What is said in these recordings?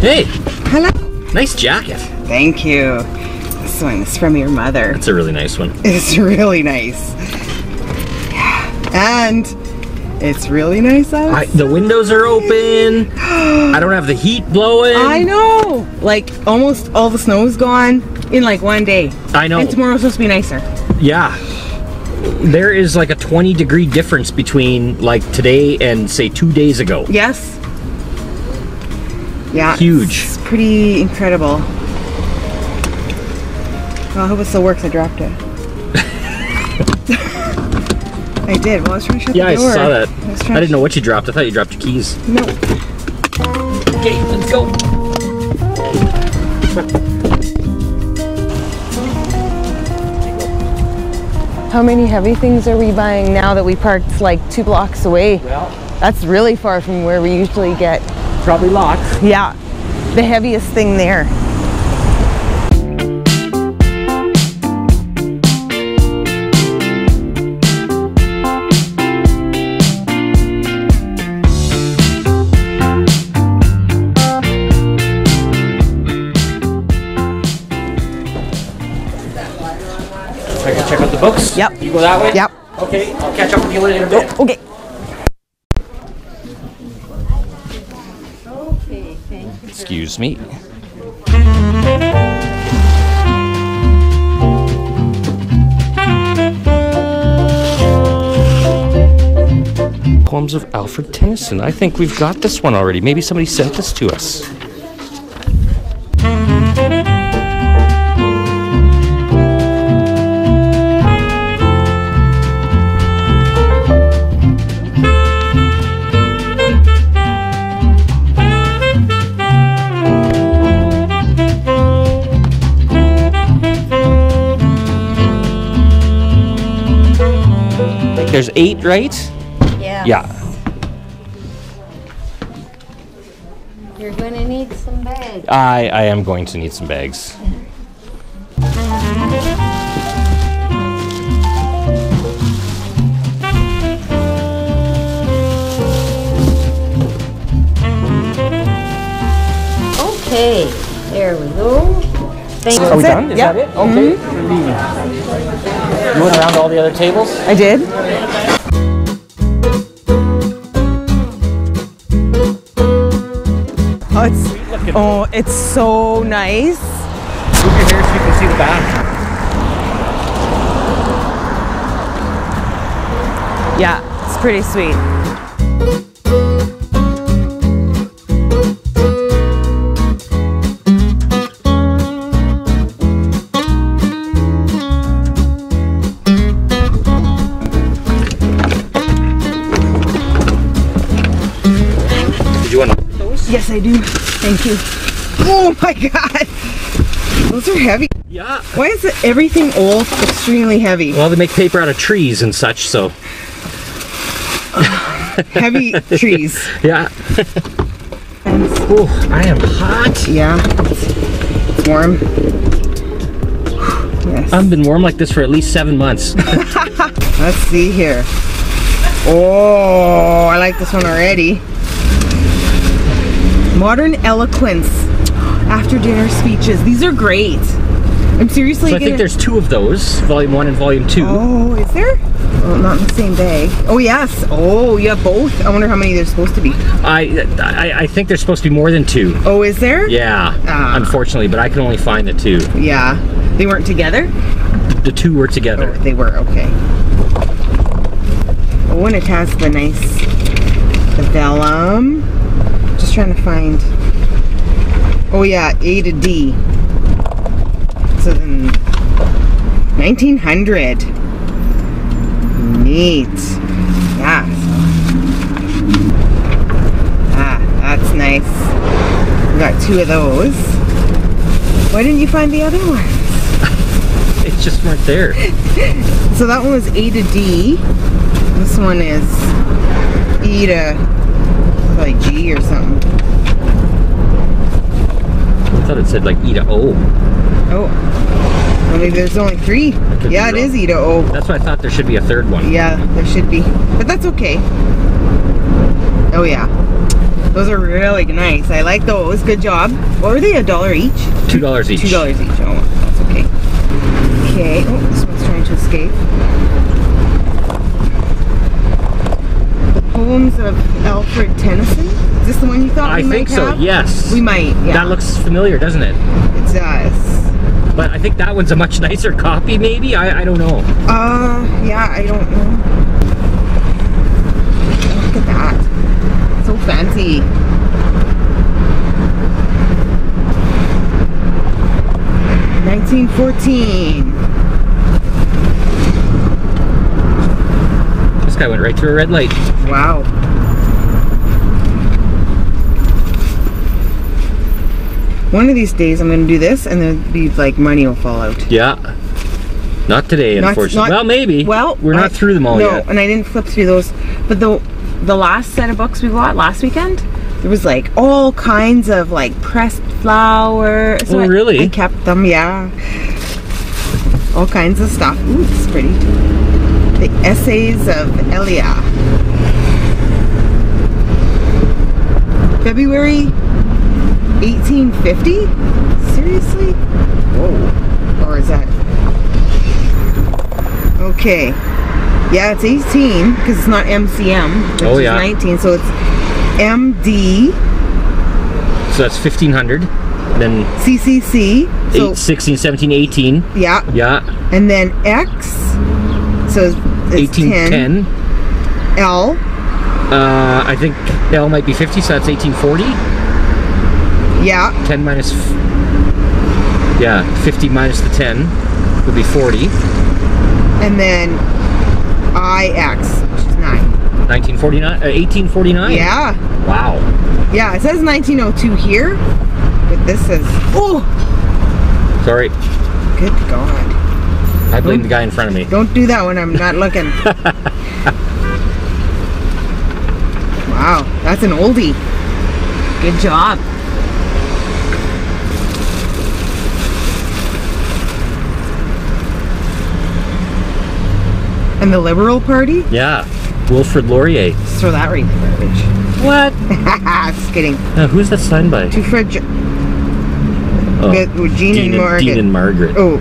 Hey! Hello. Nice jacket. Thank you. This one is from your mother. That's a really nice one. It's really nice. Yeah. And it's really nice out. The windows are open. I don't have the heat blowing. I know. Like almost all the snow is gone in like one day. I know. And tomorrow's supposed to be nicer. Yeah. There is like a 20-degree difference between like today and say 2 days ago. Yes. Yeah. Huge. It's pretty incredible. Well, I hope it still works. I dropped it. I did. Well, I was trying to shut the door. Yeah, I saw that. I didn't know what you dropped. I thought you dropped your keys. No. Okay, let's go. How many heavy things are we buying now that we parked like 2 blocks away? Well, that's really far from where we usually get. Probably lots. Yeah, the heaviest thing there. I can check out the books? Yep. You go that way? Yep. Okay, I'll catch up with you later in a bit. Okay. Excuse me. Poems of Alfred Tennyson. I think we've got this one already. Maybe somebody sent this to us. There's 8, right? Yeah. Yeah. You're going to need some bags. I am going to need some bags. Okay, there we go. Thank you. Are we done? Is Yep. that it? Okay. You went around all the other tables? I did. Oh, it's so nice. Move your hair so you can see the back. Yeah, it's pretty sweet. Did you want to open those? Yes, I do. Thank you. Oh my God. Those are heavy. Yeah. Why is everything old extremely heavy? Well, they make paper out of trees and such, so. Heavy trees. Yeah. Oh, I am hot. Yeah. It's warm. Yes. I've been warm like this for at least 7 months. Let's see here. Oh, I like this one already. Modern Eloquence after dinner speeches. These are great. I'm seriously So I think there's 2 of those, volume 1 and volume 2. Oh, is there? Well, not in the same bag. Oh, yes. Oh, yeah, both. I wonder how many there's supposed to be. I think there's supposed to be more than 2. Oh, is there? Yeah, unfortunately, but I can only find the 2. Yeah. They weren't together? The 2 were together. Oh, they were, okay. Oh, and it has the nice vellum. Just trying to find. Oh yeah, A to D. So then 1900. Neat. Yeah. Ah, that's nice. We got 2 of those. Why didn't you find the other ones? It just weren't there. So that one was A to D. This one is E to like G or something. I thought it said like E to O. Oh. Well, maybe there's only 3. Yeah, it is E to O. That's why I thought there should be a 3rd one. Yeah, there should be. But that's okay. Oh yeah. Those are really nice. I like those. Good job. What were they? $1 each? $2 each. $2 each. Oh, that's okay. Okay. Oh, this one's trying to escape. The Poems of Alfred Tennyson. Is this the one you thought we might have? I think so, yes. We might, yeah. That looks familiar, doesn't it? It does. But I think that one's a much nicer copy, maybe? I don't know. Yeah, I don't know. Look at that. So fancy. $19.14. This guy went right through a red light. Wow. One of these days I'm gonna do this and then be like money will fall out. Yeah. Not today, unfortunately. Well, maybe. Well, we're not through them all yet. No, and I didn't flip through those. But the last set of books we bought last weekend, there was like all kinds of like pressed flower. So oh, really? I kept them, yeah. All kinds of stuff. Ooh, this is pretty. The Essays of Elia. February 1850? Seriously? Whoa. Or is that... Okay. Yeah, it's 18, because it's not MCM, which is 19, so it's MD. So that's 1500. Then CCC. So 16, 17, 18. Yeah. Yeah. And then X. So it's 1810. L. I think L might be 50, so that's 1840. Yeah. 10 minus... Yeah, 50 minus the 10 would be 40. And then IX, which is 9. 1949? 1849? Yeah. Wow. Yeah, it says 1902 here, but this says... Oh! Sorry. Good God. I blame the guy in front of me. Don't do that when I'm not looking. Wow, that's an oldie. Good job. And the Liberal Party? Yeah. Wilfrid Laurier. Just throw that right in the garbage. What? Just kidding. Who's that signed by? To Fred... Oh, Dean and Margaret. Dean and Margaret. Oh.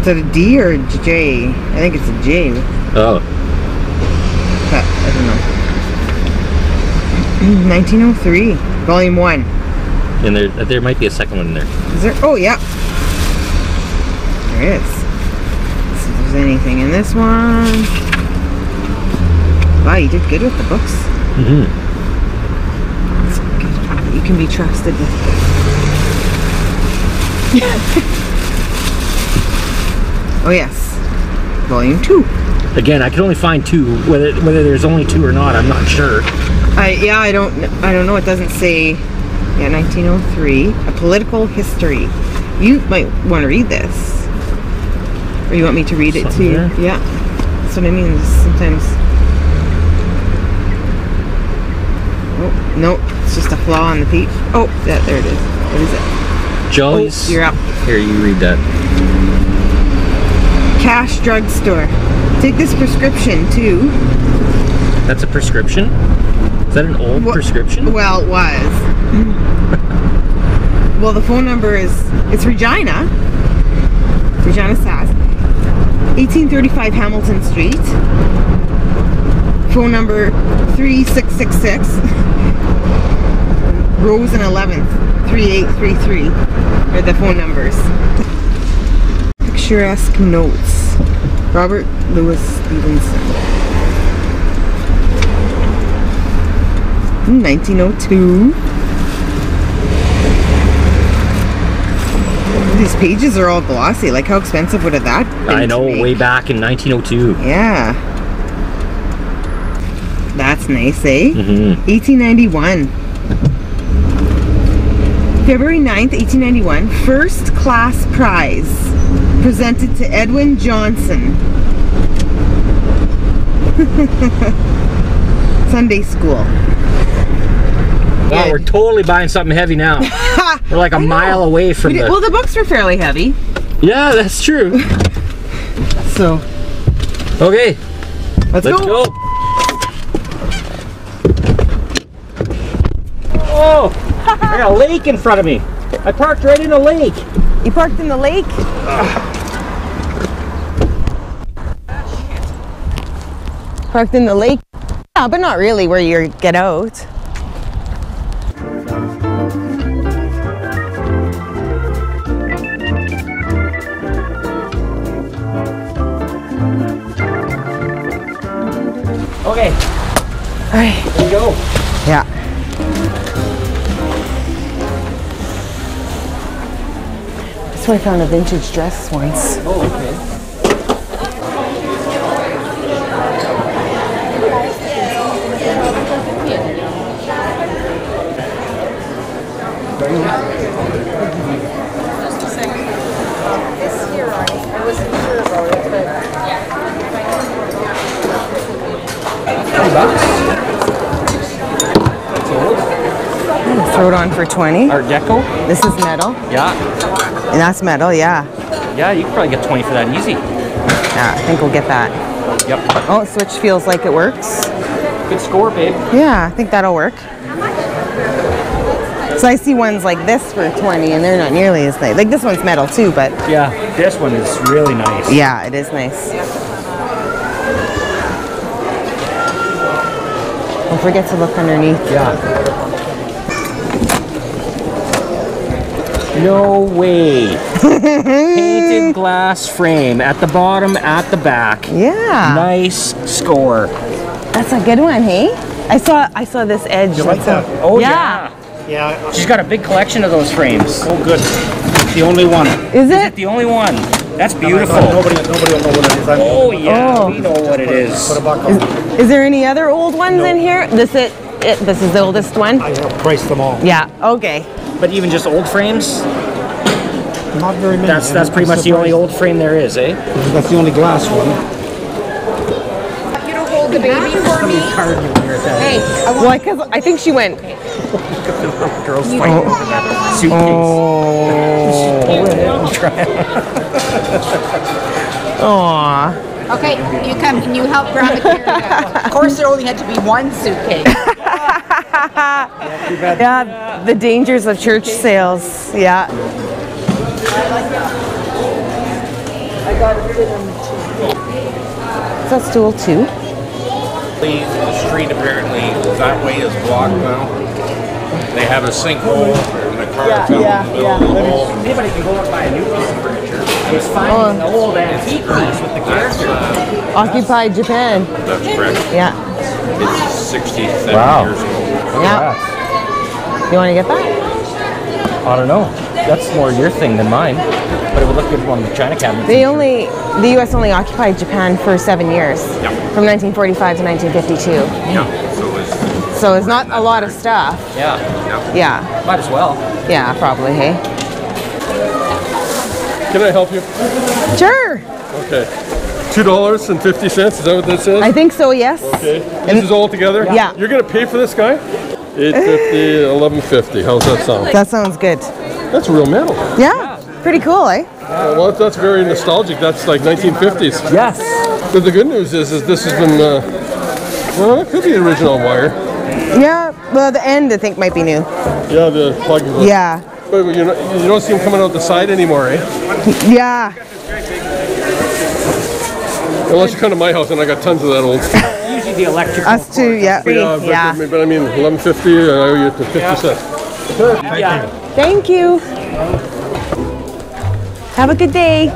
Is it a D or a J? I think it's a J. Oh. But, I don't know. 1903. Volume 1. And there might be a second one in there. Is there? Oh, yeah. There is. Let's see if there's anything in this one. Wow, you did good with the books. Mm-hmm. That's good. You can be trusted with this. Oh, yes. Volume 2. Again, I can only find 2. Whether there's only 2 or not, I'm not sure. Yeah, I don't know. It doesn't say. Yeah, 1903. A Political History. You might want to read this. Or you want me to read it to you? Yeah. That's what I mean. Sometimes. Oh, no. It's just a flaw on the page. Oh, there it is. What is it? Jolly's. Oh, you're up. Here, you read that. Cash Drugstore. Take this prescription too. That's a prescription? Is that an old prescription? Well, it was. Well, the phone number is, it's Regina. Regina SK. 1835 Hamilton Street. Phone number 3666. Rose and 11th. 3833 are the phone numbers. Picturesque Notes. Robert Louis Stevenson. 1902. These pages are all glossy. Like, how expensive would have that been? I know, way back in 1902. Yeah. That's nice, eh? Mm-hmm. 1891. February 9th, 1891. First class prize. Presented to Edwin Johnson. Sunday school. Wow, we're totally buying something heavy now. We're like a mile away from the... Well, the books were fairly heavy. Yeah, that's true. So... Okay. Let's go. Oh, I got a lake in front of me. I parked right in a lake. You parked in the lake? Parked in the lake? Yeah, but not really where you get out. Okay. All right. Here we go. Yeah. That's where I found a vintage dress once. Oh, okay. Just a second. This here, I wasn't sure about it, but yeah. Throw it on for 20. Art Deco? This is metal. Yeah. And that's metal, yeah. Yeah, you could probably get 20 for that easy. Yeah, I think we'll get that. Yep. Oh, switch feels like it works. Good score, babe. Yeah, I think that'll work. So I see ones like this for 20 and they're not nearly as nice. Like this one's metal too, but Yeah, this one is really nice. yeah, it is nice. Don't forget to look underneath. Yeah. No way. Painted glass frame at the bottom, at the back. Yeah. Nice score. That's a good one, hey? I saw this edge. You like that? Oh Yeah. Yeah. She's got a big collection of those frames. Oh, good. The only one. Is Is it? it the only one? That's beautiful. Nobody will know what it is. Oh yeah, Oh. we know what it is. Put a buck on. Is there any other old ones in here? This is the oldest one? I have priced them all. Yeah, okay. But even just old frames, Not very many. that's pretty much the only old frame there is, eh? That's the only glass one. You to hold the baby for me? Hey, Well, because I think she went. Girls fighting over that suitcase. Aww. okay, you come and you help Grandma carry that. Of course, there only had to be one suitcase. Yeah, the dangers of church sales. Yeah. Is that stool too? The street apparently that way is blocked now. They have a sinkhole and the car fell in the middle of the hole. Anybody can go and buy a new piece of furniture. I was finding an old antique piece with the character. Occupied Japan. That's correct. Yeah. It's 67 Wow. years old. Yeah. You want to get that? I don't know. That's more your thing than mine. But it would look good on the China cabinet. The U.S. only occupied Japan for 7 years. Yeah. From 1945 to 1952. Yeah. So it's not a lot of stuff. Yeah. Yeah. Might as well. Yeah, probably, hey? Can I help you? Sure. Okay. $2.50, is that what that says? I think so, yes. Okay. This is all together? Yeah. You're gonna pay for this guy? $8.50, $11.50. How's that sound? That sounds good. That's real metal. Yeah. Pretty cool, eh? Well, that's very nostalgic. That's like 1950s. Yes. But the good news is this has been, well, it could be original wire. Yeah. Well, the end I think might be new. Yeah, the plug. Yeah. But you don't see them coming out the side anymore, eh? Yeah. Unless you come to my house and I got tons of that old. Usually the electrical. Us too, yeah. Yeah, but I mean, $11.50, I owe you 50 cents. Yeah. Thank you. Have a good day.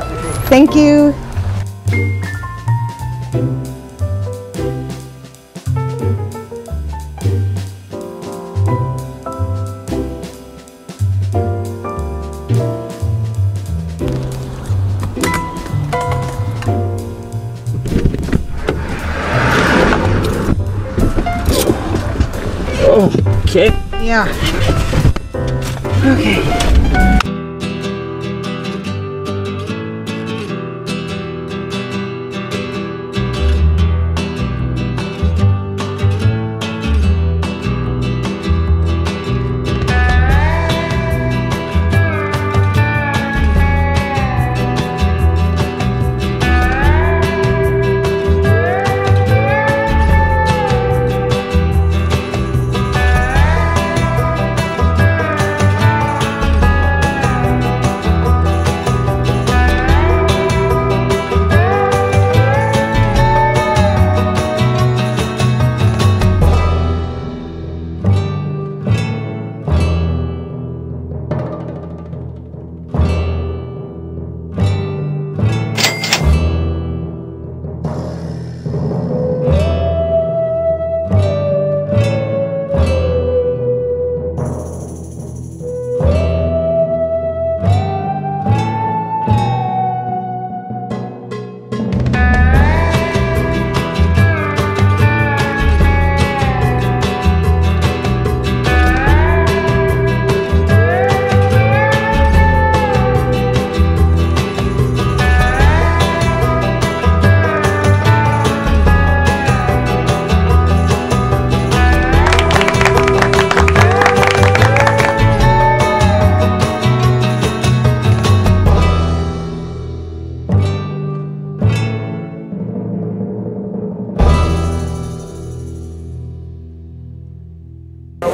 Thank you. Okay. Yeah. Okay.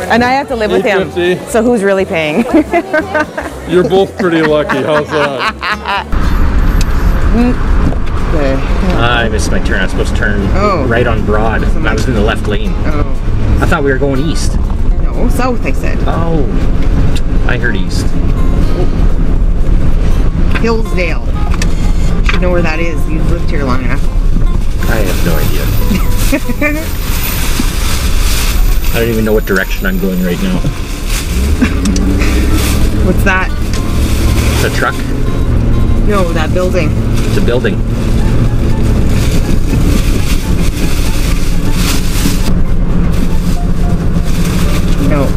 And I have to live with him. $8.50. So who's really paying? You're both pretty lucky. How's that? I missed my turn. I was supposed to turn right on Broad. I was in the left lane. Oh. I thought we were going east. No, south, I said. Oh. I heard east. Hillsdale. You should know where that is. You've lived here long enough. I have no idea. I don't even know what direction I'm going right now. What's that? It's a truck. No, that building. It's a building. No.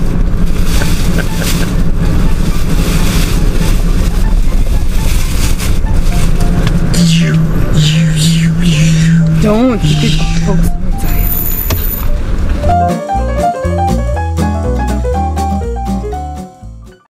Don't. You could, folks.